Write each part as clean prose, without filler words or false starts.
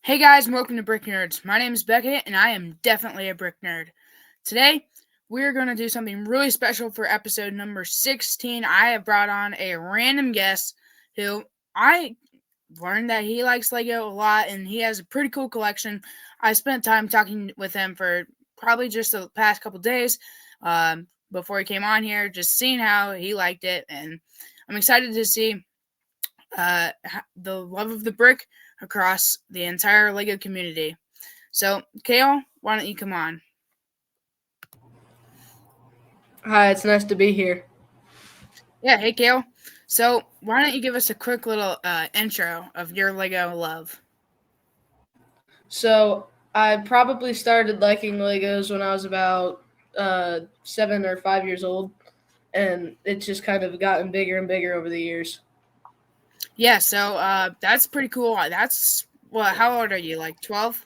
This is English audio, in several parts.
Hey guys, and welcome to Brick Nerds. My name is Beckett, and I am definitely a brick nerd. Today, we're going to do something really special for episode number 16. I have brought on a random guest who I learned that he likes Lego a lot, and he has a pretty cool collection. I spent time talking with him for probably just the past couple days before he came on here, just seeing how he liked it, and I'm excited to see the love of the brick across the entire Lego community. So, Cayle, why don't you come on? Hi, it's nice to be here. Yeah, hey, Cayle. So, why don't you give us a quick little intro of your Lego love? So, I probably started liking Legos when I was about 7 or 5 years old, and it's just kind of gotten bigger and bigger over the years. Yeah, so that's pretty cool. That's what? How old are you? Like 12?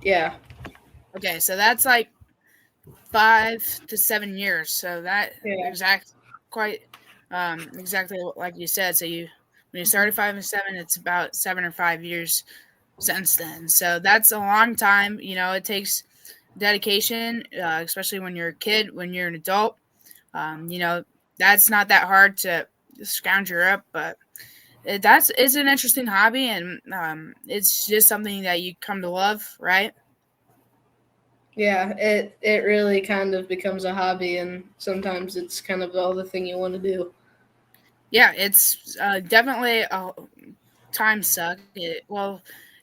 Yeah, Okay, so that's like 5 to 7 years. So that yeah, quite exactly like you said. So when you started 5 and 7, it's about 7 or 5 years since then. So that's a long time. It takes dedication, especially when you're a kid. When you're an adult, um, you know, that's not that hard to scrounge up, but it's an interesting hobby, and it's just something that you come to love, right? yeah. It really kind of becomes a hobby, and sometimes it's kind of all the thing you want to do. Yeah, it's definitely a time suck.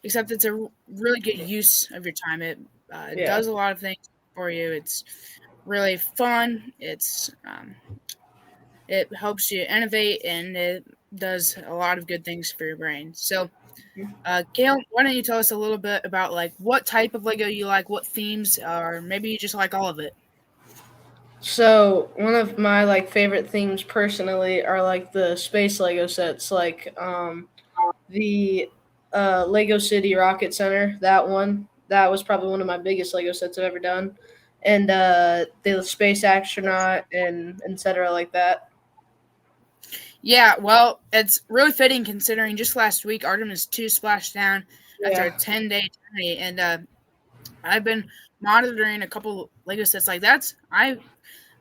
Except it's a really good use of your time. It Yeah, does a lot of things for you. It's really fun. It helps you innovate, and it does a lot of good things for your brain. So, Cayle, why don't you tell us a little bit about like what type of Lego you like, what themes, or maybe you just like all of it? So one of my favorite themes personally are the space Lego sets, the Lego City Rocket Center. That was probably one of my biggest Lego sets I've ever done, and the space astronaut and etc. like that. Yeah, well, it's really fitting considering just last week Artemis 2 splashed down after a Yeah, 10-day journey, and I've been monitoring a couple Lego sets like that. When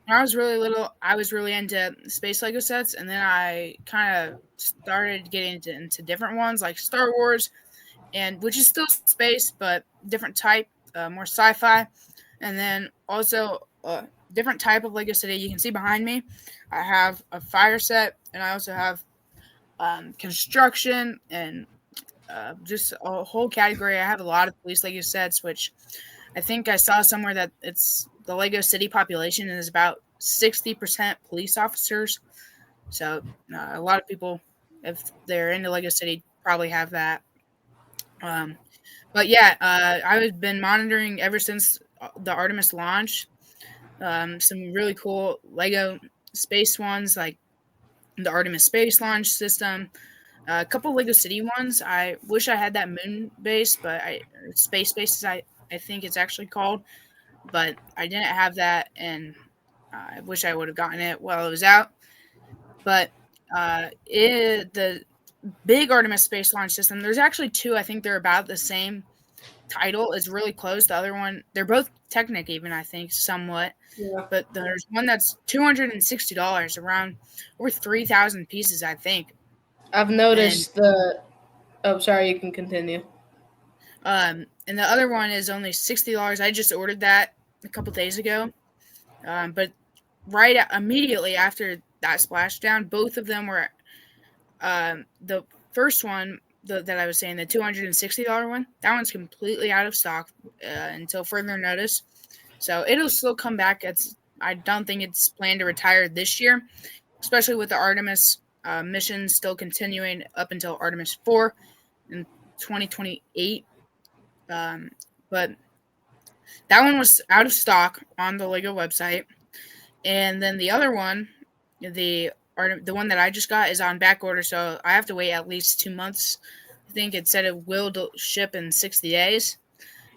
I was really little, I was really into space Lego sets, and then I kind of started getting into different ones like Star Wars, and which is still space but different type, more sci-fi, and then also a different type of Lego City. You can see behind me, I have a fire set, and I also have construction and just a whole category. I have a lot of police Lego sets, which I think I saw somewhere that it's the Lego City population is about 60% police officers. So a lot of people, if they're into Lego City, probably have that. Um, but yeah, I've been monitoring ever since the Artemis launch. Some really cool Lego space ones like the Artemis space launch system. A couple Lego City ones. I wish I had that moon base, but space bases. I think it's actually called, but I didn't have that, and I wish I would have gotten it while it was out. But the big Artemis space launch system. There's actually two. I think they're about the same title. Is really close. The other one, they're both Technic, even I think somewhat. yeah. But there's one that's $260, around over 3,000 pieces, I think. I've And noticed the. Oh, sorry. You can continue. and the other one is only $60. I just ordered that a couple days ago. But immediately after that splashdown, both of them were the first one that I was saying, the $260 one. That one's completely out of stock until further notice. So it'll still come back. I don't think it's planned to retire this year, especially with the Artemis mission still continuing up until Artemis 4 in 2028. Um, but that one was out of stock on the Lego website, and then the other one, the one that I just got, is on back order, so I have to wait at least 2 months. I think it said it will ship in 60 days.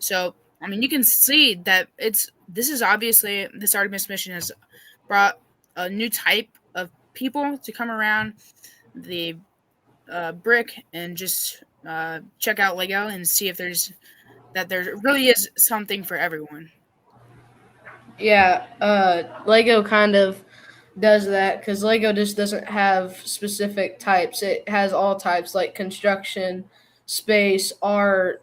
So I mean, you can see that this is obviously this Artemis mission has brought a new type of people to come around the brick and just check out Lego and see if there really is something for everyone. Yeah, Lego kind of does that because Lego just doesn't have specific types. It has all types like construction, space, art,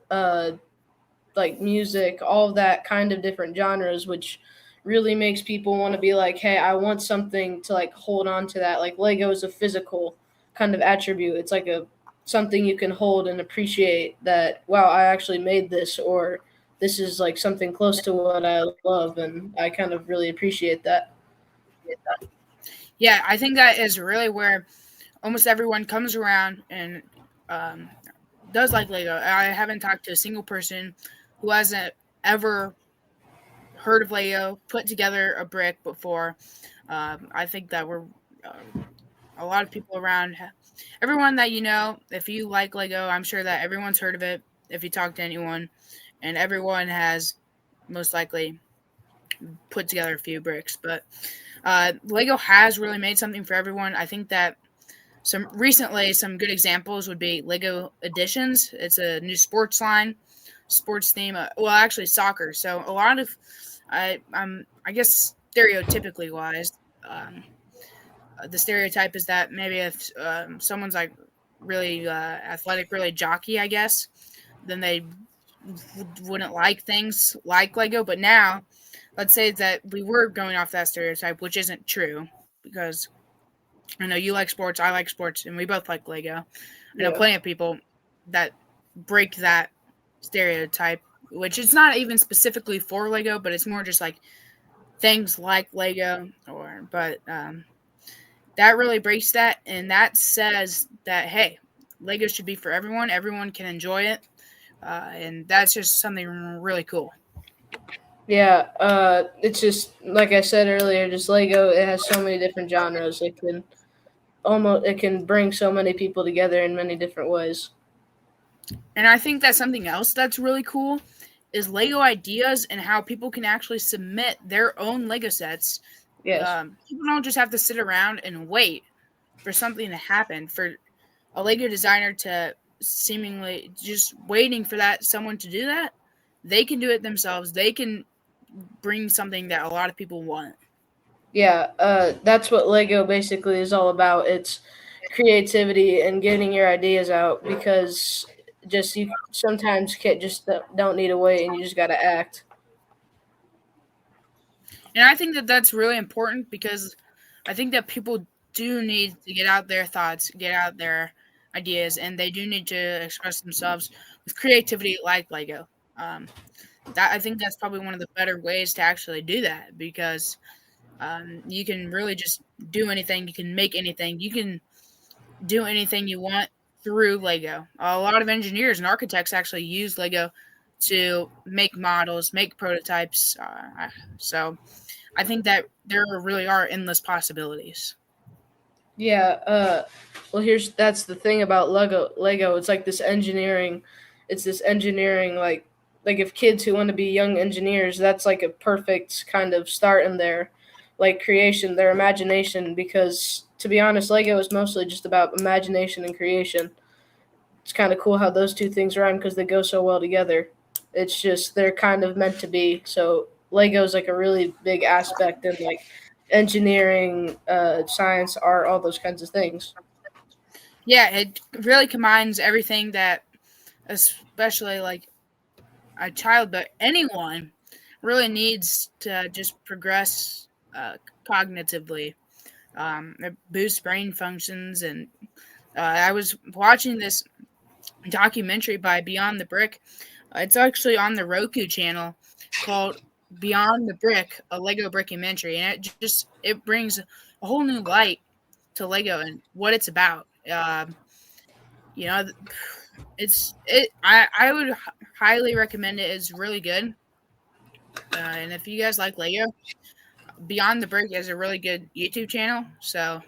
like music, all of that kind of different genres, which really makes people want to be like, hey, I want something to like hold on to that. Like Lego is a physical kind of attribute. It's like a something you can hold and appreciate that, wow, I actually made this, or this is like something close to what I love, and I kind of really appreciate that. Yeah, I think that is really where almost everyone comes around and um, does like Lego. I haven't talked to a single person who hasn't ever heard of Lego, put together a brick before. I think that we're a lot of people around. Everyone that you know, if you like Lego, I'm sure that everyone's heard of it. If you talk to anyone, and everyone has most likely put together a few bricks. But Lego has really made something for everyone. I think that some good examples would be Lego Editions. It's a new sports line, sports theme. Well, actually soccer. So a lot of I guess stereotypically wise, um, the stereotype is that maybe if someone's like really athletic, really jockey, I guess, then they wouldn't like things like Lego. But now, let's say that we were going off that stereotype, which isn't true because I know you like sports, I like sports, and we both like Lego. I know Yeah. plenty of people that break that stereotype, which is not even specifically for Lego, but it's more just like things like Lego. But that really breaks that, and that says that hey, Lego should be for everyone. Everyone can enjoy it, and that's just something really cool. Yeah, it's just like I said earlier, just Lego. It has so many different genres. It can bring so many people together in many different ways. And I think that's something else that's really cool is Lego ideas and how people can actually submit their own Lego sets. Yes. People don't just have to sit around and wait for something to happen, for a Lego designer to seemingly just waiting for that someone to do that. They can do it themselves. They can bring something that a lot of people want. Yeah, that's what Lego basically is all about. It's creativity and getting your ideas out because just you sometimes can't just don't need to wait and you just got to act. And I think that that's really important because I think that people do need to get out their thoughts, get out their ideas, and they do need to express themselves with creativity like Lego. Um, that I think that's probably one of the better ways to actually do that because you can really just do anything. You can make anything. You can do anything you want through Lego. A lot of engineers and architects actually use Lego to make models, make prototypes. So I think that there really are endless possibilities. Yeah, well here's that's the thing about Lego. It's like this engineering like if kids who want to be young engineers, that's like a perfect kind of start in their like creation, their imagination because to be honest, Lego is mostly just about imagination and creation. It's kind of cool how those two things rhyme because they go so well together. It's just they're kind of meant to be. So Lego is like a really big aspect in like engineering, science, art, all those kinds of things. Yeah, it really combines everything that, especially like a child, but anyone really needs to just progress cognitively. It boosts brain functions, and I was watching this documentary by Beyond the Brick. It's actually on the Roku channel called Beyond the Brick, a Lego brickumentary, and it brings a whole new light to Lego and what it's about. You know, I would highly recommend it. It's really good. And if you guys like Lego, Beyond the Brick is a really good YouTube channel. So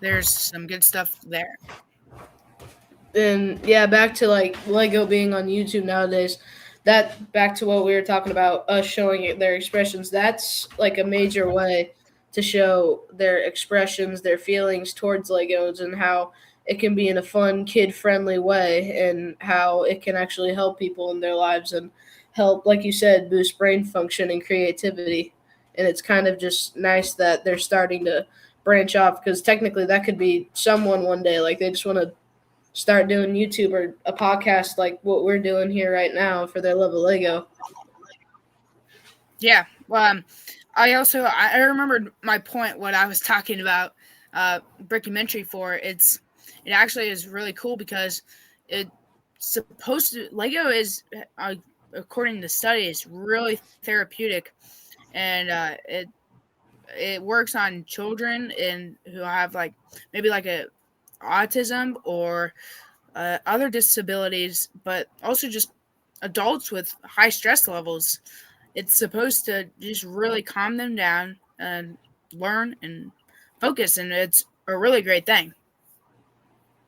there's some good stuff there. And yeah, back to like Lego being on YouTube nowadays. That back to what we were talking about, us showing their expressions. That's like a major way to show their expressions, their feelings towards Legos, and how it can be in a fun, kid-friendly way, and how it can actually help people in their lives and help, like you said, boost brain function and creativity. And it's kind of just nice that they're starting to branch off, because technically that could be someone one day, like they just want to start doing YouTube or a podcast like what we're doing here right now for their love of Lego. Yeah. I remembered my point. What I was talking about, brickumentary for. It actually is really cool because it's supposed to. Lego is, according to studies, really therapeutic, and it works on children and who have like maybe like a autism or other disabilities, but also just adults with high stress levels. It's supposed to just really calm them down and learn and focus, and it's a really great thing.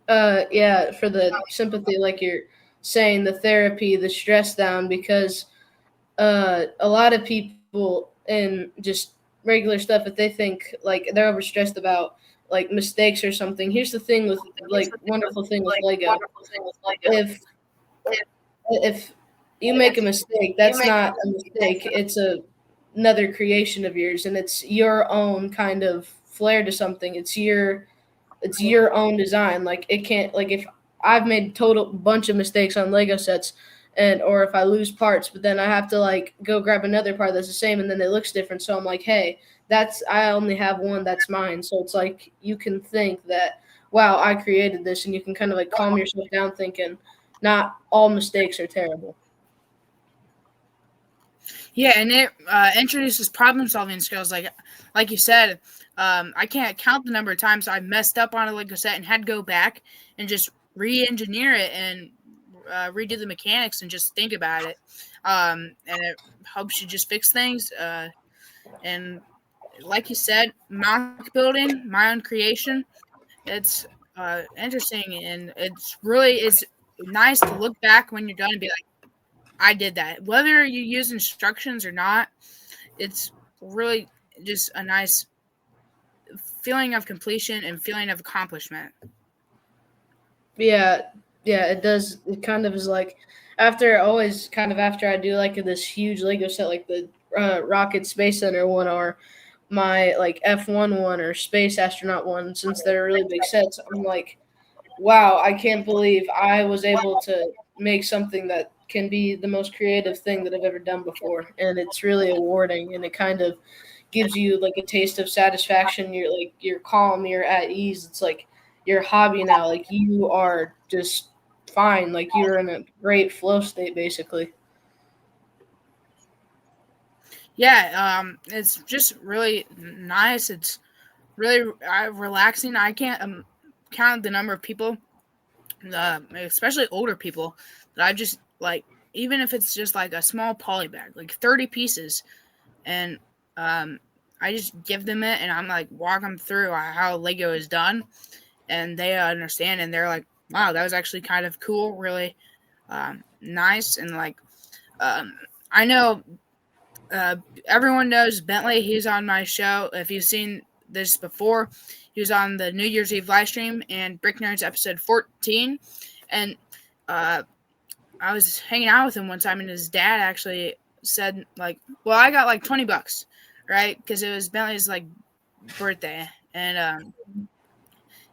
Yeah, for the sympathy, like you're saying, the therapy, the stress down, because a lot of people in just regular stuff, if they think like they're overstressed about like mistakes or something. Here's the thing with like wonderful thing with Lego. If if you make a mistake, that's not a mistake. It's another creation of yours, and it's your own kind of flair to something. It's your own design. Like it can't, like if I've made total bunch of mistakes on Lego sets, and or if I lose parts, but then I have to like go grab another part that's the same, and then it looks different. So I'm like, hey, that's I only have one that's mine. So it's like you can think that, wow, I created this, and you can kind of like calm yourself down, thinking not all mistakes are terrible. Yeah, and it introduces problem solving skills. Like you said, I can't count the number of times I messed up on a Lego set and had to go back and just re-engineer it and redo the mechanics and just think about it. And it helps you just fix things. And like you said, mock building, my own creation. It's interesting, and it's nice to look back when you're done and be like, I did that. Whether you use instructions or not, it's really just a nice feeling of completion and feeling of accomplishment. Yeah, yeah, it does. It kind of is like after always kind of after I do like this huge Lego set, like the Rocket Space Center one or my like F1 one or Space Astronaut one, since they're really big sets, I'm like, wow, I can't believe I was able to make something that can be the most creative thing that I've ever done before. And it's really rewarding, and it kind of gives you like a taste of satisfaction. You're calm, you're at ease. It's like your hobby now. Like you are just fine. Like you're in a great flow state basically. Yeah, it's just really nice. It's really relaxing. I can't count the number of people, especially older people, that I just like, even if it's just like a small poly bag, like 30 pieces, and um, I just give them it and I'm like walk them through how Lego is done, and they understand and they're like, wow, that was actually kind of cool, really nice, and like um, I know uh, everyone knows Bentley. He's on my show. If you've seen this before, he was on the New Year's Eve live stream and Brick Nerds episode 14. And uh, I was hanging out with him one time, and his dad actually said, like, well, I got like $20, right? Because it was Bentley's like birthday. And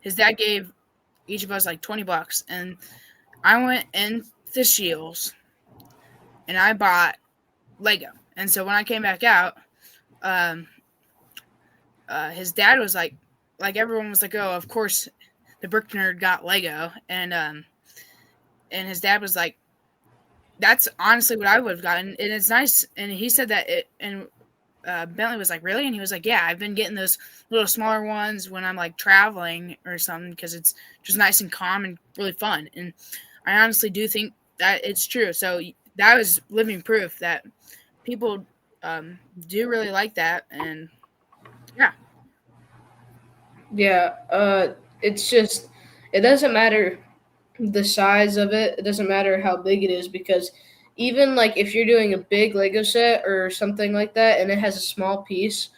his dad gave each of us like $20. And I went in the Shields and I bought Lego. And so when I came back out, um, his dad was like everyone was like, oh, of course, the brick nerd got Lego, and his dad was like, that's honestly what I would have gotten, and it's nice. And he said that it, and Bentley was like, really, and he was like, yeah, I've been getting those little smaller ones when I'm like traveling or something because it's just nice and calm and really fun. And I honestly do think that it's true. So that was living proof that people do really like that, and yeah. Yeah, it's just it doesn't matter the size of it. It doesn't matter how big it is, because even like if you're doing a big Lego set or something like that and it has a small piece,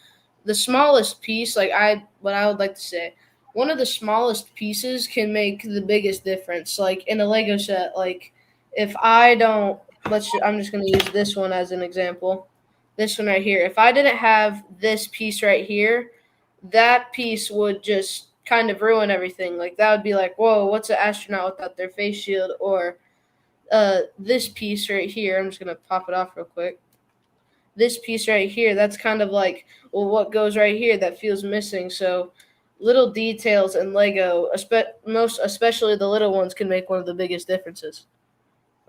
the smallest piece, like I what I would like to say, one of the smallest pieces can make the biggest difference. Like in a Lego set, like if I don't, I'm just going to use this one as an example. This one right here. If I didn't have this piece right here, that piece would just kind of ruin everything. Like that would be like, whoa, what's an astronaut without their face shield? Or this piece right here. I'm just going to pop it off real quick. This piece right here, that's kind of like, well, what goes right here that feels missing. So little details in Lego, especially the little ones, can make one of the biggest differences.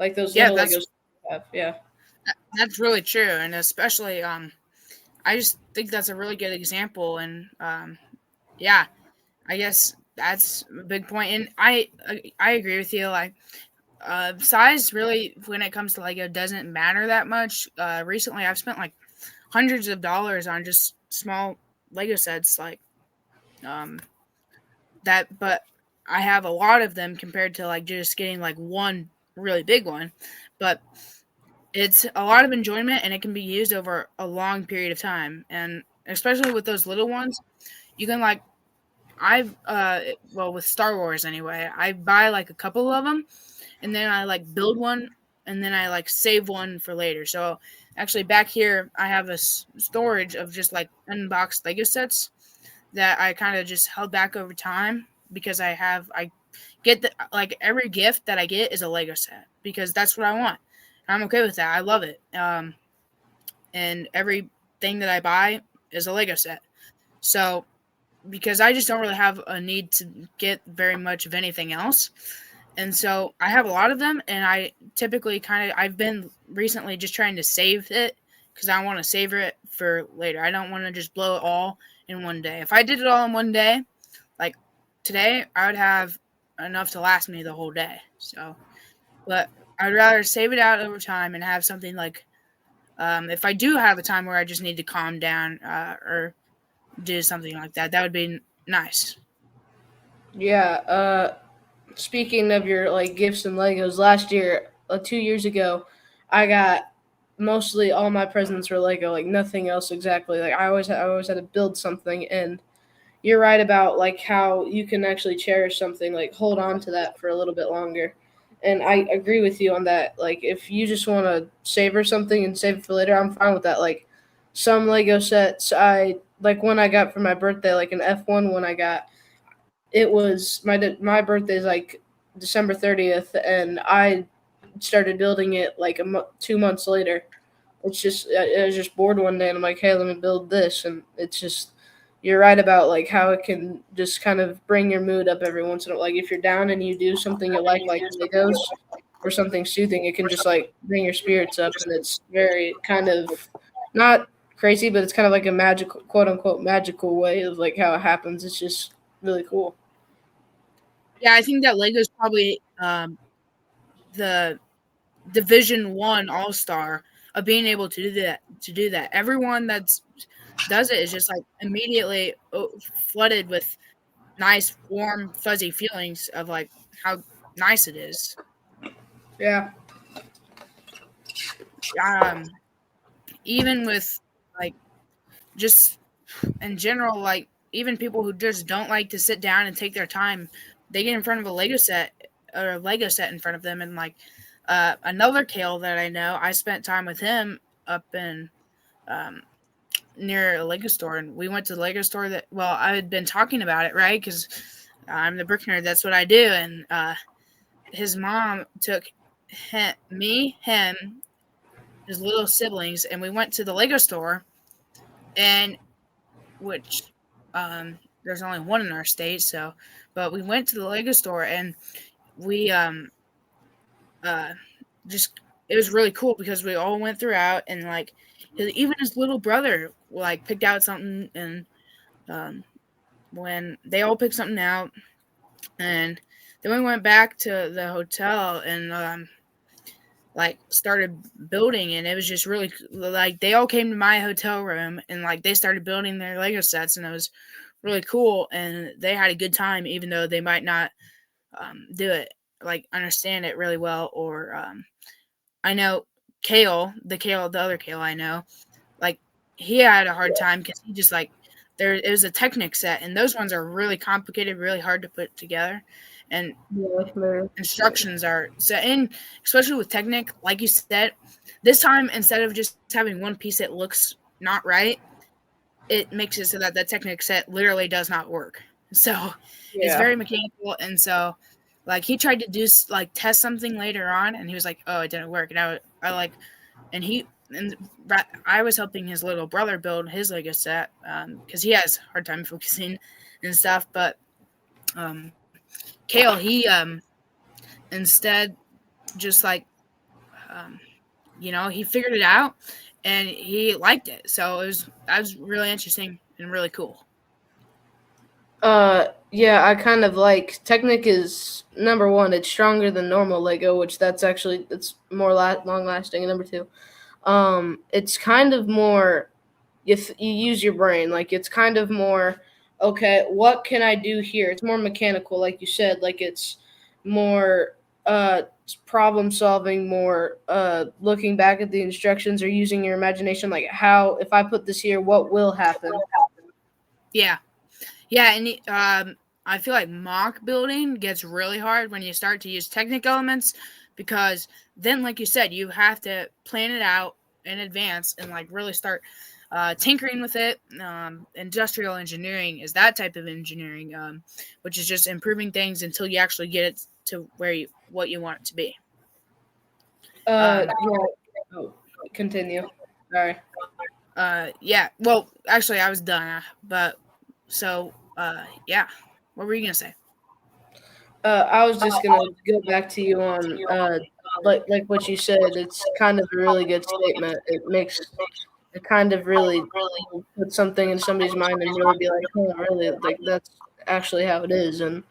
Like those Yeah, little Legos have. Yeah. that's really true, and especially I just think that's a really good example, and yeah, I guess that's a big point, and I agree with you. Like, size really, when it comes to Lego, doesn't matter that much. Recently, I've spent like hundreds of dollars on just small Lego sets, like um, that, but I have a lot of them compared to like just getting like one really big one. But it's a lot of enjoyment, and it can be used over a long period of time, and especially with those little ones, you can like I've well, with Star Wars anyway, I buy like a couple of them, and then I like build one, and then I like save one for later. So actually, back here I have a storage of just like unboxed Lego sets that I kind of just held back over time, because I get like every gift that I get is a Lego set, because that's what I want. I'm okay with that. I love it. And everything that I buy is a Lego set. So because I just don't really have a need to get very much of anything else. And so I have a lot of them, and I typically I've been recently just trying to save it, because I want to save it for later. I don't want to just blow it all in one day. If I did it all in one day, like today, I would have enough to last me the whole day. So, but I'd rather save it out over time and have something like, if I do have a time where I just need to calm down, or do something like that, that would be nice. Yeah. Speaking of your like gifts and Legos, last year, 2 years ago, I got mostly all my presents were Lego, like nothing else exactly. Like I always had to build something, and you're right about like how you can actually cherish something, like hold on to that for a little bit longer. And I agree with you on that. Like if you just want to savor something and save it for later, I'm fine with that. Like some Lego sets, I like one I got for my birthday, like an F1 one I got. It was my birthday's like December 30th, and I started building it like 2 months later. It's just I was just bored one day, and I'm like, hey, let me build this, and it's just you're right about like how it can just kind of bring your mood up every once in a while. Like if you're down and you do something you like Legos or something soothing, it can just like bring your spirits up, and it's very kind of not crazy, but it's kind of like a magical, quote unquote, magical way of like how it happens. It's just really cool. Yeah, I think that Lego's probably the Division 1 All Star of being able to do that. Everyone that's does it is just like immediately flooded with nice, warm, fuzzy feelings of like how nice it is. Yeah. Um, Even with like just in general, like even people who just don't like to sit down and take their time, they get in front of a Lego set or a Lego set in front of them, and like another Cayle that I know, I spent time with him up in um, near a Lego store, and we went to the Lego store that, well, I had been talking about it, right? Because I'm the brick nerd, that's what I do, and his mom took him, his little siblings, and we went to the Lego store, and which there's only one in our state, so but we went to the Lego store, and we uh just it was really cool because we all went throughout, and like even his little brother like picked out something, and um when they all picked something out, and then we went back to the hotel, and like started building, and it was just really like they all came to my hotel room, and like they started building their Lego sets, and it was really cool, and they had a good time, even though they might not do it like understand it really well, or I know the other Cayle I know, like he had a hard time because he just like it was a Technic set, and those ones are really complicated, really hard to put together, and Yeah, instructions are set in, especially with Technic, like you said. This time, instead of just having one piece that looks not right, it makes it so that the Technic set literally does not work. So it's yeah. very mechanical, and so like he tried to do like test something later on, and he was like, "Oh, it didn't work," and I like, and I was helping his little brother build his Lego set because he has a hard time focusing and stuff, but Cayle, he instead just like um, he figured it out and he liked it. So that was really interesting and really cool. Yeah, I kind of like Technic is number one. It's stronger than normal Lego, which it's more long lasting. And number two, it's kind of more if you use your brain. Like it's kind of more okay. What can I do here? It's more mechanical, like you said. Like it's more problem solving, more looking back at the instructions or using your imagination. Like how if I put this here, what will happen? Yeah. Yeah, and I feel like mock building gets really hard when you start to use Technic elements because then, like you said, you have to plan it out in advance and like really start tinkering with it. Industrial engineering is that type of engineering, which is just improving things until you actually get it to what you want it to be. Yeah. Oh, continue. Sorry. Yeah. Well, actually, I was done, but so yeah. What were you gonna say? I was just gonna go back to you on like what you said. It's kind of a really good statement. It kind of really put something in somebody's mind and really be like, oh, really, like that's actually how it is, and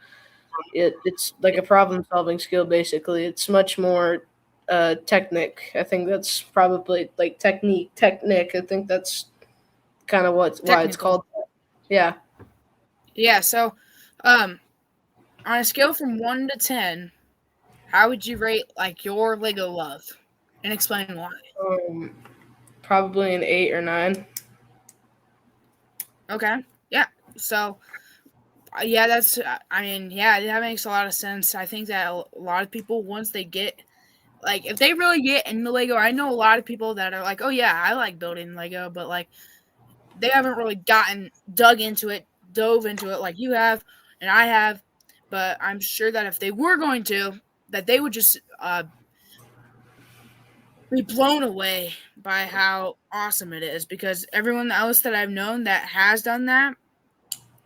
it's like a problem solving skill. Basically, it's much more technic. I think that's probably like technique. I think that's kind of why it's Technical. called that. Yeah. Yeah. So, um, on a scale from 1 to 10, how would you rate like your Lego love, and explain why? Um, Probably an 8 or 9. Okay. Yeah. So, yeah, I mean, yeah, that makes a lot of sense. I think that a lot of people, once they get, like, if they really get into Lego, I know a lot of people that are like, oh, yeah, I like building Lego, but, like, they haven't really dove into it like you have and I have. But I'm sure that if they were going to, that they would just be blown away by how awesome it is because everyone else that I've known that has done that,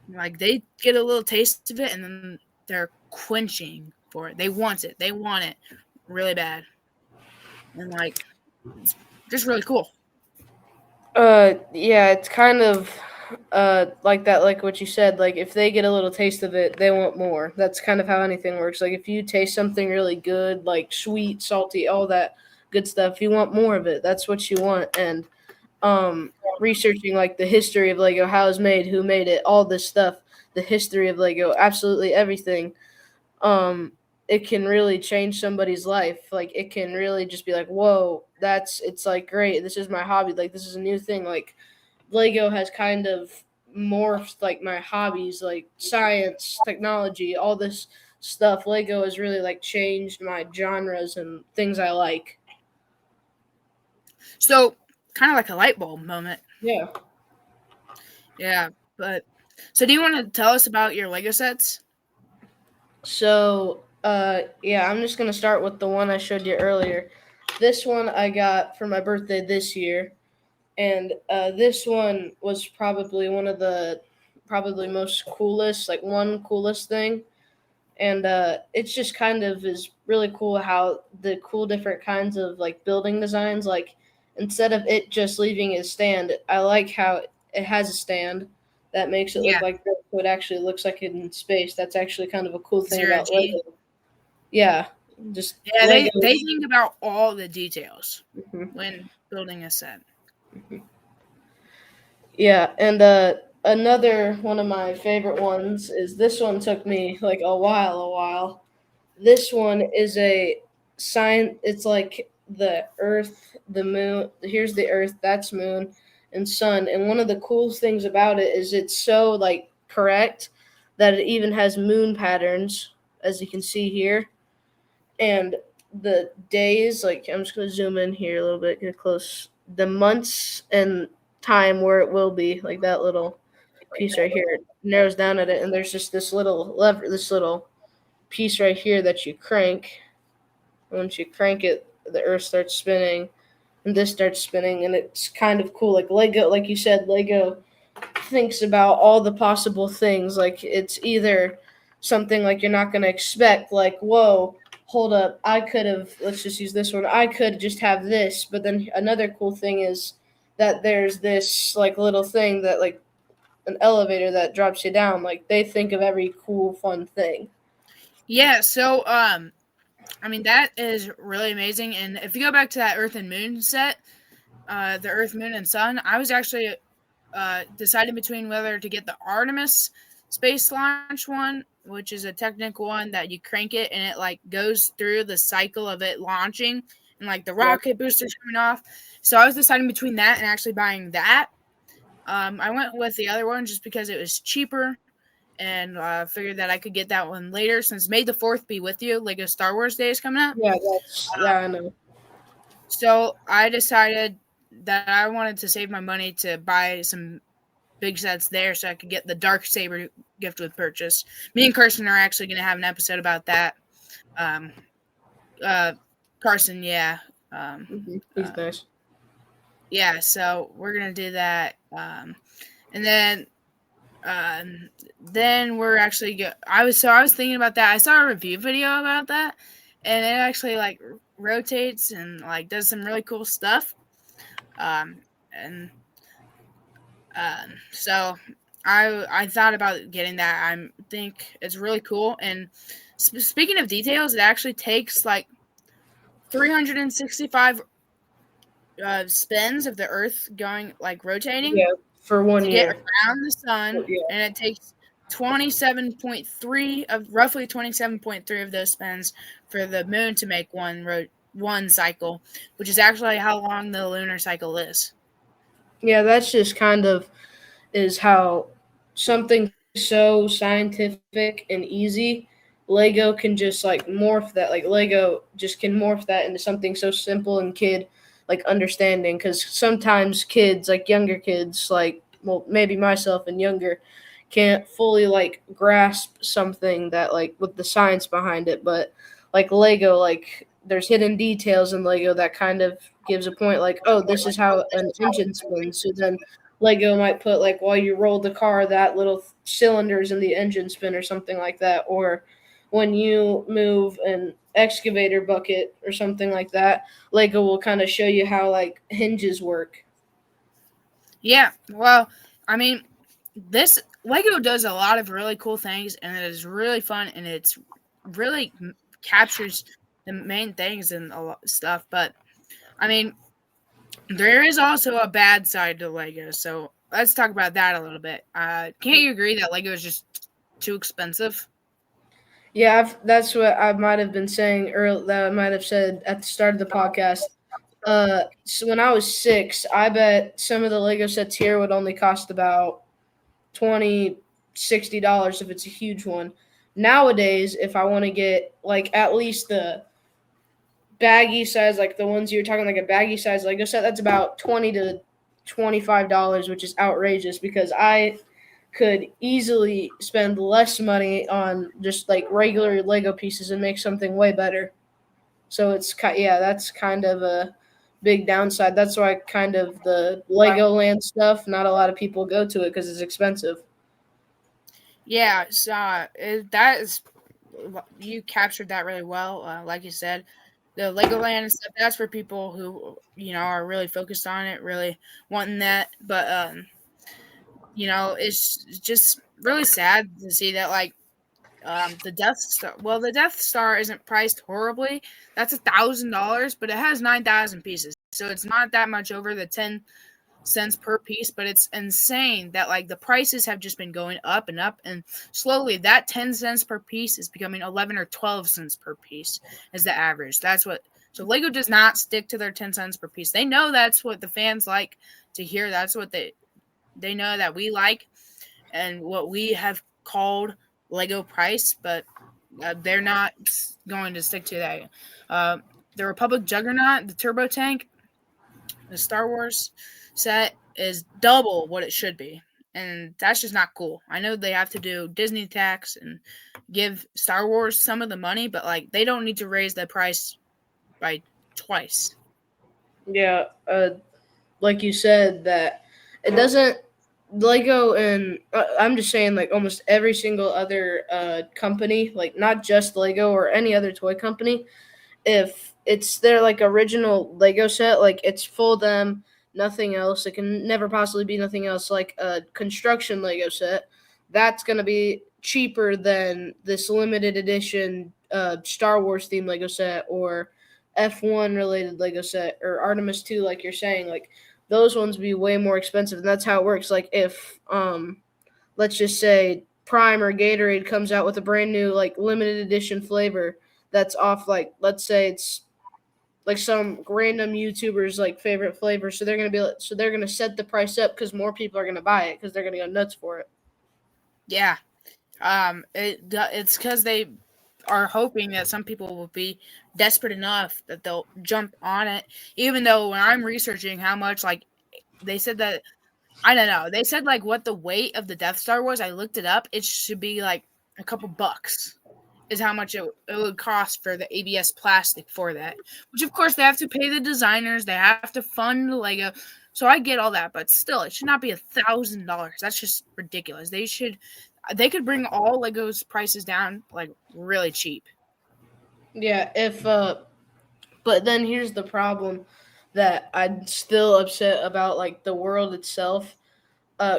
like they get a little taste of it and then they're quenching for it. They want it. They want it really bad. And like it's just really cool. Yeah, it's kind of like that, like what you said. Like if they get a little taste of it, they want more. That's kind of how anything works. Like if you taste something really good, like sweet, salty, all that good stuff, you want more of it. That's what you want. And researching like the history of Lego, how it's made, who made it, all this stuff, the history of Lego, absolutely everything. Um, it can really change somebody's life. Like it can really just be like, whoa, it's like great. This is my hobby. Like this is a new thing. Like Lego has kind of morphed like my hobbies, like science, technology, all this stuff. Lego has really like changed my genres and things I like. So kind of like a light bulb moment. Yeah. Yeah. But so do you want to tell us about your Lego sets? So, yeah, I'm just gonna start with the one I showed you earlier. This one I got for my birthday this year, and this one was probably one of the probably most coolest, like one coolest thing. And it's just kind of is really cool how the cool different kinds of like building designs, like instead of it just leaving its stand, I like how it has a stand that makes it look Yeah. like this, so it actually looks like it in space. That's actually kind of a cool thing Zero about G. Lego. Yeah, just Yeah, Lego. they think about all the details Mhm. when building a set. Yeah, and another one of my favorite ones is this one took me like a while. This one is a sign. It's like the Earth, the Moon. Here's the Earth. That's Moon, and sun. And one of the cool things about it is it's so like correct that it even has moon patterns, as you can see here. And the days, like I'm just gonna zoom in here a little bit, get close. The months and time where it will be, like that little piece right here, it narrows down at it, and there's just this little lever, this little piece right here that you crank. Once you crank it, the Earth starts spinning, and this starts spinning, and it's kind of cool. Like Lego, like you said, Lego thinks about all the possible things. Like it's either something like you're not going to expect, like, whoa, hold up, I could have, let's just use this one, I could just have this. But then another cool thing is that there's this like little thing that like an elevator that drops you down. Like they think of every cool, fun thing. Yeah, so I mean that is really amazing. And if you go back to that Earth and Moon set, the Earth, Moon, and Sun, I was actually deciding between whether to get the Artemis space launch one, which is a technical one that you crank it and it like goes through the cycle of it launching and like the Yeah. rocket boosters coming off. So I was deciding between that and actually buying that. I went with the other one just because it was cheaper and figured that I could get that one later since May the 4th be with you. Lego Star Wars Day is coming up. Yeah, yeah, I know. So I decided that I wanted to save my money to buy some big sets there so I could get the Dark Saber gift with purchase. Me and Carson are actually going to have an episode about that. Um, Carson, yeah. He's nice. Yeah, so we're going to do that. And then we're actually I was thinking about that. I saw a review video about that, and it actually like rotates and like does some really cool stuff. And so I thought about getting that. I think it's really cool. And speaking of details, it actually takes like 365 spins of the Earth going like rotating. Yeah, for one To get year. around the sun, Yeah. and it takes 27.3 of roughly 27.3 of those spins for the moon to make one cycle, which is actually how long the lunar cycle is. Yeah, that's just kind of is how something so scientific and easy, Lego can just like morph that. Like Lego just can morph that into something so simple and kid like understanding. Because sometimes kids, like younger kids, like well maybe myself and younger, can't fully like grasp something that like with the science behind it. But like Lego, like there's hidden details in Lego that kind of gives a point like, oh, this is how an engine spins. So then Lego might put like while you roll the car, that little cylinders in the engine spin or something like that, or when you move an excavator bucket or something like that, Lego will kind of show you how like hinges work. Yeah, well, I mean, this Lego does a lot of really cool things, and it is really fun, and it's really captures the main things and a lot of stuff. But I mean, there is also a bad side to Lego, so let's talk about that a little bit. Can't you agree that Lego is just too expensive? Yeah, that's what I might have been saying earlier. That I might have said at the start of the podcast. So when I was 6, I bet some of the Lego sets here would only cost about 20 $60 if it's a huge one. Nowadays, if I want to get like at least the baggy size, like the ones you're talking like a baggy size Lego set, that's about $20 to $25, which is outrageous because I could easily spend less money on just like regular Lego pieces and make something way better. So yeah, that's kind of a big downside. That's why kind of the Legoland stuff, not a lot of people go to it because it's expensive. Yeah, so that is you captured that really well. Like you said, the Legoland and stuff. That's for people who are really focused on it, really wanting that. But it's just really sad to see that like the Death Star. Well, the Death Star isn't priced horribly. That's $1,000, but it has 9,000 pieces, so it's not that much over the 10 cents per piece. But it's insane that like the prices have just been going up and up, and slowly that 10 cents per piece is becoming 11 or 12 cents per piece as the average. So Lego does not stick to their 10 cents per piece. They know that's what the fans like to hear that's what they know that we like and what we have called Lego price, but they're not going to stick to that. Uh, the Republic Juggernaut, the Turbo Tank, the Star Wars set is double what it should be. And that's just not cool. I know they have to do Disney tax and give Star Wars some of the money, but like they don't need to raise the price by twice. Yeah, like you said, that it doesn't Lego and I'm just saying like almost every single other company, like not just Lego or any other toy company, if it's their like original Lego set, like it's full them, nothing else. It can never possibly be nothing else. Like a construction Lego set, that's gonna be cheaper than this limited edition Star Wars themed Lego set or F1 related Lego set or Artemis 2, like you're saying. Like those ones be way more expensive, and that's how it works. Like if let's just say Prime or Gatorade comes out with a brand new like limited edition flavor that's off, like let's say it's like some random YouTuber's like favorite flavor, so they're gonna set the price up because more people are gonna buy it because they're gonna go nuts for it. Yeah. It's because they are hoping that some people will be desperate enough that they'll jump on it. Even though when I'm researching how much, like they said that I don't know, they said like what the weight of the Death Star was. I looked it up. It should be like a couple bucks. Is how much it would cost for the ABS plastic for that. Which of course they have to pay the designers. They have to fund Lego. So I get all that, but still, it should not be $1,000. That's just ridiculous. They could bring all Legos prices down like really cheap. Yeah, if but then here's the problem that I'm still upset about, like the world itself.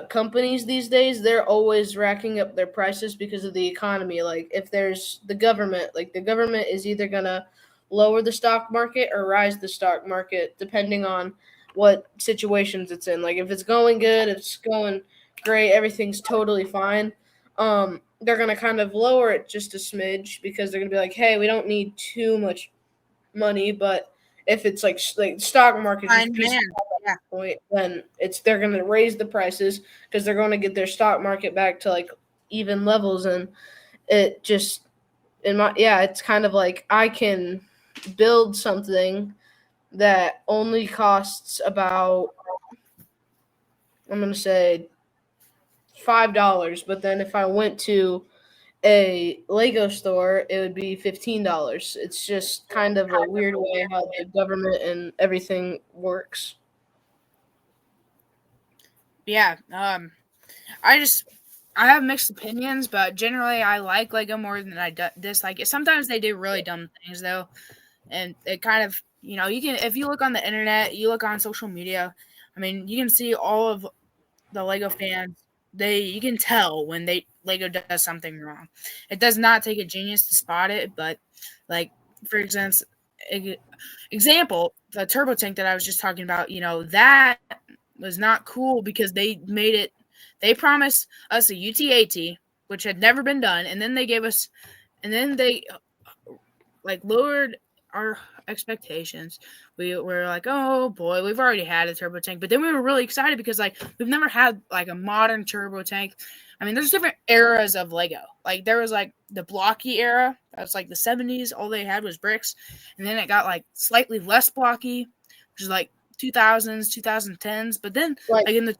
Companies these days, they're always racking up their prices because of the economy. Like if there's the government, like the government is either gonna lower the stock market or rise the stock market depending on what situations it's in. Like if it's going good, if it's going great, everything's totally fine. They're gonna kind of lower it just a smidge because they're gonna be like, hey, we don't need too much money. But if it's like stock market just Fine pieces man. Yeah. point, then they're going to raise the prices because they're going to get their stock market back to like even levels. And it just it's kind of like I can build something that only costs about, I'm going to say $5, but then if I went to a Lego store, it would be $15. It's just kind of a weird way how the government and everything works. Yeah. I just I have mixed opinions, but generally I like Lego more than I dislike it. Sometimes they do really dumb things though, and it kind of you can if you look on the internet, you look on social media. I mean, you can see all of the Lego fans. You can tell when Lego does something wrong. It does not take a genius to spot it, but like for example, the turbo tank that I was just talking about, that was not cool because they promised us a UTAT, which had never been done, and then they like lowered our expectations. We were like, oh boy, we've already had a turbo tank, but then we were really excited because like we've never had like a modern turbo tank. I mean, there's different eras of Lego. Like there was like the blocky era. That was like the 70s. All they had was bricks, and then it got like slightly less blocky, which is like 2000s, 2010s. But then Like like in the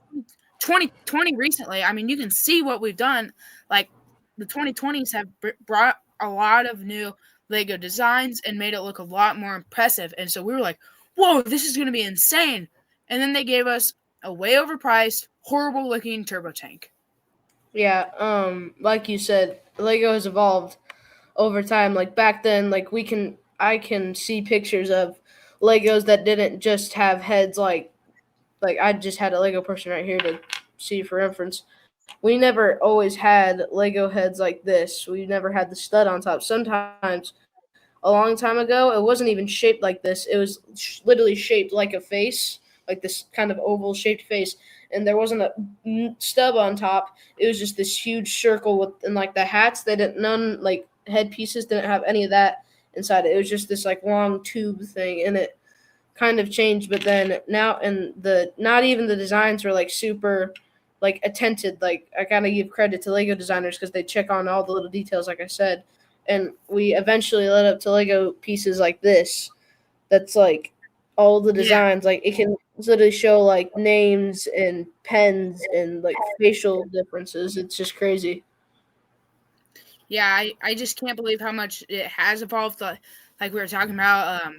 2020 recently, I mean, you can see what we've done. Like the 2020s have brought a lot of new Lego designs and made it look a lot more impressive. And so we were like, whoa, this is going to be insane. And then they gave us a way overpriced, horrible looking turbo tank. Yeah, like you said, Lego has evolved over time. Like back then, like I can see pictures of Legos that didn't just have heads like I just had a Lego person right here to see for reference. We never always had Lego heads like this. We never had the stud on top. Sometimes a long time ago, it wasn't even shaped like this. It was literally shaped like a face, like this kind of oval shaped face, and there wasn't a stub on top. It was just this huge circle with, and like the hats, they didn't none like headpieces didn't have any of that inside it. It was just this like long tube thing, and kind of changed, but then now and the not even the designs were like super like attended. Like I gotta give credit to Lego designers because they check on all the little details, like I said. And we eventually led up to Lego pieces like this. That's like all the Yeah, designs. Like it can literally show like names and pens and like facial differences. It's just crazy. yeah. I just can't believe how much it has evolved. Like we were talking about.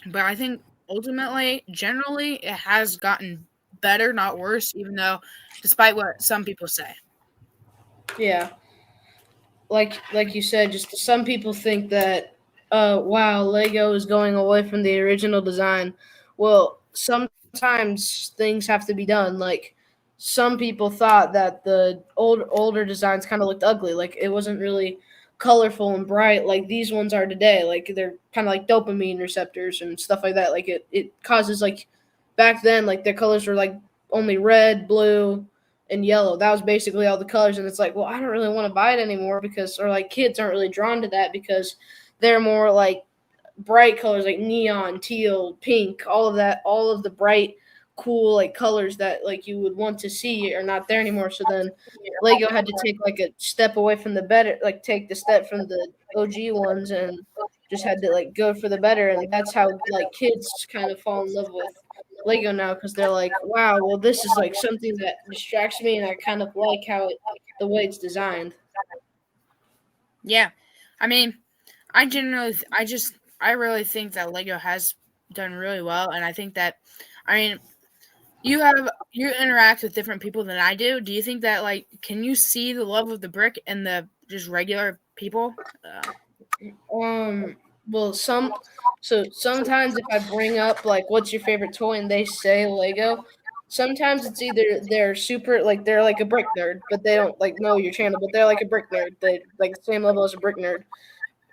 But I think ultimately, generally, it has gotten better, not worse. Even though, despite what some people say. Yeah. Like you said, just some people think that wow, Lego is going away from the original design. Well, sometimes things have to be done. Like some people thought that the older designs kind of looked ugly, like it wasn't really colorful and bright like these ones are today. Like they're kind of like dopamine receptors and stuff like that. Like it causes like back then like their colors were like only red, blue, and yellow. That was basically all the colors, and it's like, well, I don't really want to buy it anymore because, or like kids aren't really drawn to that because they're more like bright colors like neon, teal, pink, all of that, all of the bright, cool like colors that like you would want to see are not there anymore. So then Lego had to take like a step away from the better, like take the step from the OG ones and just had to like go for the better, and that's how like kids kind of fall in love with Lego now because they're like, wow, well this is like something that distracts me, and I kind of like how it the way it's designed. Yeah, I mean, I really think that Lego has done really well, and I think that, I mean, you interact with different people than I do. Do you think that like can you see the love of the brick in the just regular people? Um, well, sometimes if I bring up like what's your favorite toy and they say Lego, sometimes it's either they're super like they're like a brick nerd, but they don't like know your channel, but they're like a brick nerd. They like the same level as a brick nerd.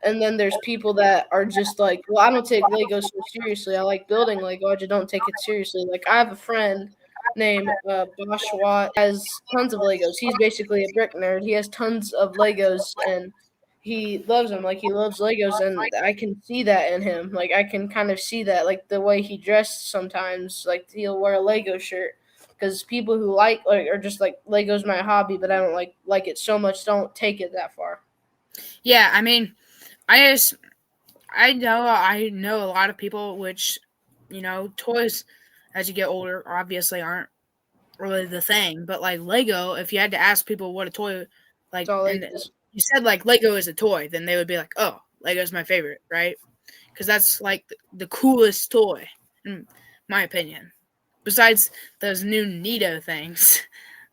And then there's people that are just like, well, I don't take Lego so seriously. I like building Lego. I just don't take it seriously. Like I have a friend named Bashwa has tons of Legos. He's basically a brick nerd. He has tons of Legos and he loves them. Like he loves Legos, and I can see that in him. Like I can kind of see that, like the way he dressed sometimes. Like he'll wear a Lego shirt. Because people who like are just like Lego's my hobby, but I don't like it so much. Don't take it that far. Yeah, I mean, I just I know a lot of people which toys as you get older obviously aren't really the thing, but like Lego, if you had to ask people what a toy That's like all and Legos. you said like Lego is a toy, then they would be like, "Oh, Lego's my favorite," right? Because that's like the coolest toy, in my opinion. Besides those new Nito things.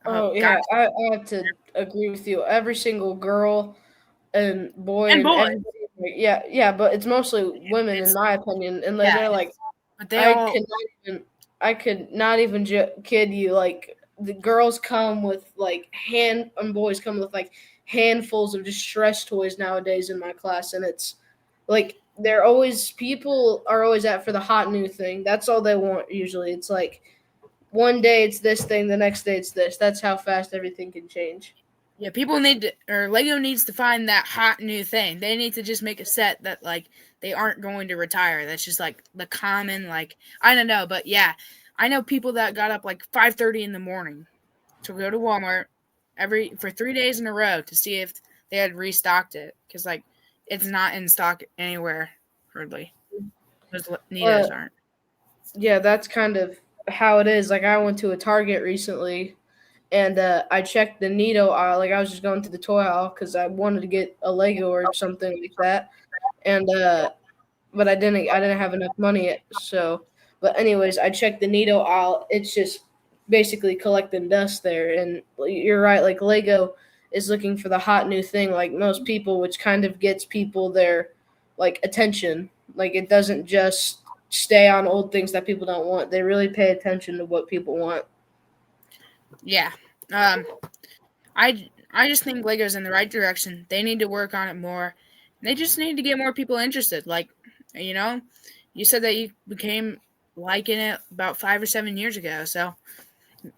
Oh Oh gosh, yeah, I have to agree with you. Every single girl and boy and and boys, everybody, yeah, yeah, but it's mostly women in it's my opinion, and yeah, they're like, but they I all could not even, I could not even kid you. Like the girls come with like hand, and boys come with like handfuls of distress toys nowadays in my class, and it's like they're always people are always out for the hot new thing. That's all they want usually. It's like one day it's this thing, the next day it's this. That's how fast everything can change. yeah, people need to, or Lego needs to find that hot new thing. They need to just make a set that like they aren't going to retire. That's just like the common, like I don't know, but yeah, I know people that got up like 5:30 in the morning to go to Walmart every for 3 days in a row to see if they had restocked it because like it's not in stock anywhere hardly. Those Uh, Nitos aren't. yeah, that's kind of how it is. Like I went to a Target recently, and I checked the Nito aisle. Like I was just going to the toy aisle because I wanted to get a Lego or something like that, and but I didn't have enough money yet. So, but anyways, I checked the Nito aisle. It's just basically collecting dust there. And you're right. Like Lego is looking for the hot new thing, like most people, which kind of gets people their like attention. Like it doesn't just stay on old things that people don't want. They really pay attention to what people want. Yeah. Um, I just think Lego's in the right direction. They need to work on it more. They just need to get more people interested. Like, you know, you said that you became liking it about 5 or 7 years ago. So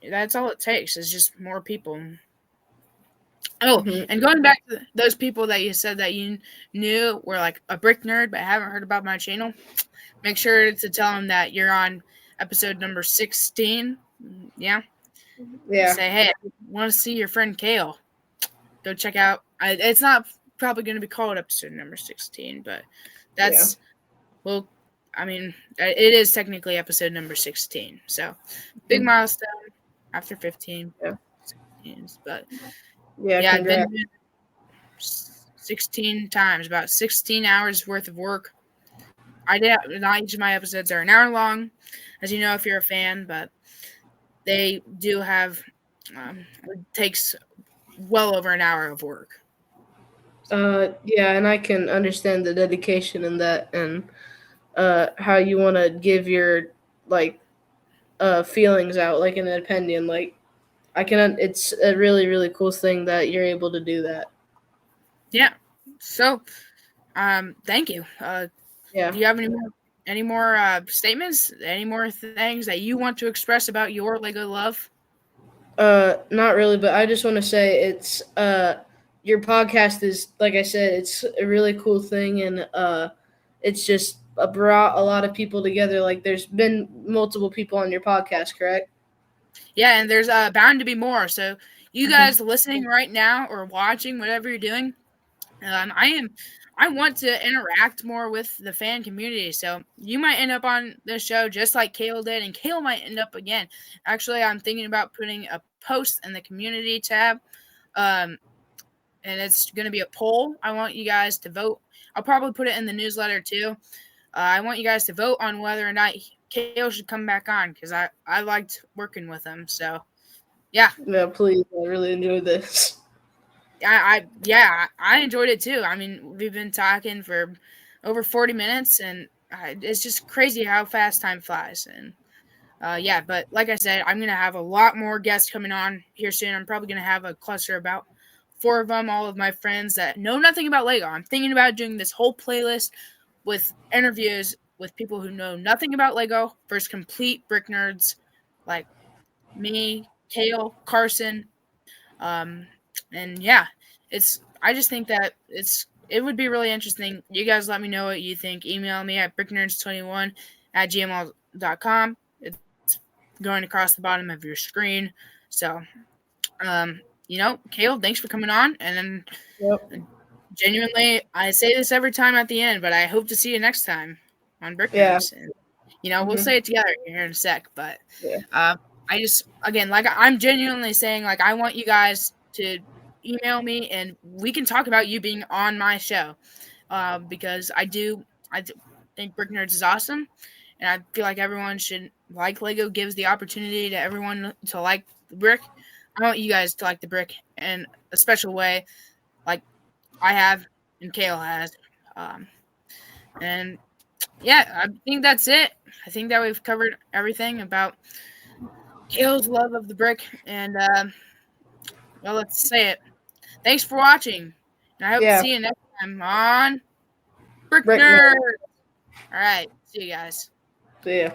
that's all it takes is just more people. Oh, Mhm. and going back to those people that you said that you knew were like a brick nerd but haven't heard about my channel, make sure to tell them that you're on episode number 16. Yeah. Yeah. Say, hey, I want to see your friend Cayle. Go check out. It's not probably going to be called episode number 16, but Yeah. that's, well, I mean, it is technically episode number 16. So big Mhm. milestone after 15. Yeah. 16, but Yeah. yeah, I've been Congrats. doing 16 times, about 16 hours worth of work. I did not each of my episodes are an hour long, as you know if you're a fan, but they do have it takes well over an hour of work. Yeah, and I can understand the dedication in that, and how you want to give your like feelings out, like an opinion. Like I can, it's a really really cool thing that you're able to do that. Yeah. So, thank you. Yeah. Do you have any more statements? Any more things that you want to express about your Lego love? Not really, but I just want to say it's your podcast is, like I said, it's a really cool thing, and it's just brought a lot of people together. Like there's been multiple people on your podcast, correct? Yeah, and there's bound to be more. So, you Mhm. guys listening right now or watching, whatever you're doing, I want to interact more with the fan community. So you might end up on the show just like Cayle did, and Cayle might end up again. Actually, I'm thinking about putting a post in the community tab. Um, and it's going to be a poll. I want you guys to vote. I'll probably put it in the newsletter too. I want you guys to vote on whether or not Cayle should come back on because I liked working with him. So yeah, Yeah, please. I really enjoyed this. I enjoyed it too. I mean, we've been talking for over 40 minutes, and it's just crazy how fast time flies. And yeah, but like I said, I'm gonna have a lot more guests coming on here soon. I'm probably gonna have a cluster about 4 of them, all of my friends that know nothing about Lego. I'm thinking about doing this whole playlist with interviews with people who know nothing about Lego versus complete brick nerds like me, Cayle, Carson, um, and yeah, I just think that it would be really interesting. You guys let me know what you think. Email me at bricknerds21@gmail.com. It's going across the bottom of your screen. So, Cayle, thanks for coming on. And Yep. then genuinely, I say this every time at the end, but I hope to see you next time on Brick Yeah. Nerds. And, we'll Hmm. say it together here in a sec. But Yeah. uh, I just, again, like I'm genuinely saying, like, I want you guys to email me and we can talk about you being on my show because I think Brick Nerds is awesome. And I feel like everyone should like Lego gives the opportunity to everyone to like the brick. I want you guys to like the brick in a special way, like I have and Cayle has. Um, and yeah, I think that's it. I think that we've covered everything about Cayle's love of the brick. And well, let's say it. Thanks for watching. And I hope to Yeah. see you next time on Brick Break Nerd. note. All right. See you guys. So yeah.